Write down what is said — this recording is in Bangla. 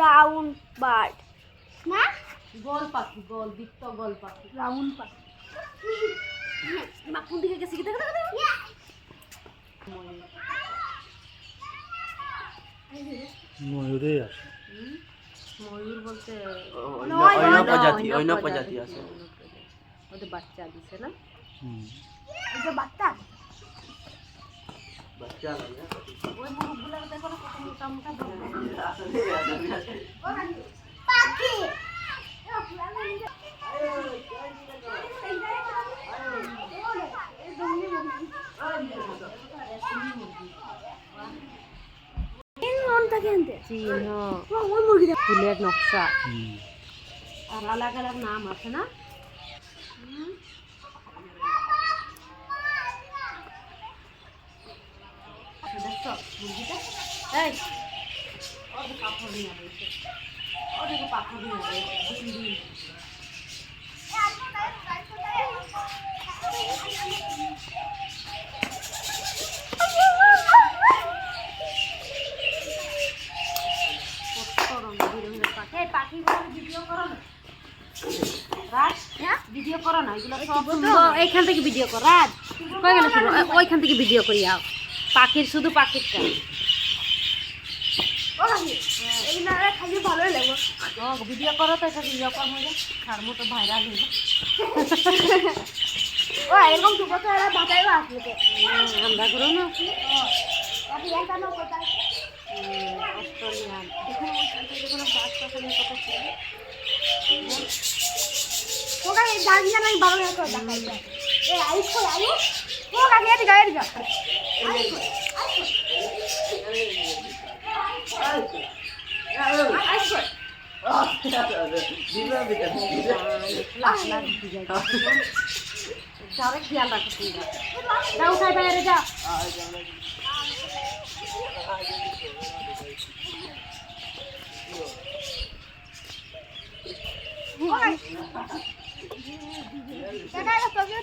রাউন্ড বার্ড না, গোল পাখি, গোল বৃত্ত গোল পাখি, রাউন্ড পাখি। মা কোন দিকে গেছে কি দেখো দেখো দেখো। ময়ূরে আসে। ময়ূর বলতে অন্য প্রজাতি আছে। ওদের বাচ্চা দিছে না? এই যে বাচ্চা বাচ্চা ওই মুরগগুলো দেখো না কত মোটা মোটা পাখি। চিহ্ন, ফুলের নকশা আর আলাদা আলাদা নাম আছে না? দেখছো মুরগিটা? এই ওদের পাথর নিয়ে রয়েছে, ওদের পাথর নিয়ে রয়েছে, ডিম ডিম। ভিডিও করো না, এগুলো এইখান থেকে ভিডিও কর। রাজ কই গেল? ওইখান থেকে ভিডিও করি আও। পাখির শুধু পাখিরটা খালি ভালোই লাগবে। ভিডিও করো তো, এটা ভিডিও কর হয়ে যায় তার মতো ভাইরাল হয়ে যায়। ও এরকম দুটো তো এরা বাঁচাইও আসলে তো আমরা করো না একটা না কোথায় অস্ট্রেলিয়ান। দেখুন ওইখান থেকে কোনো বাস পাখানের কথা ছিল। ওটা এই দাঁড়িয়ে না ভালো করে দেখাই যায়। এই আইস কই আইস ও কাকে এদিকে এদিকে খেয়াল রাখো যাও উঠাই বাইরে যা। দেখা তোকে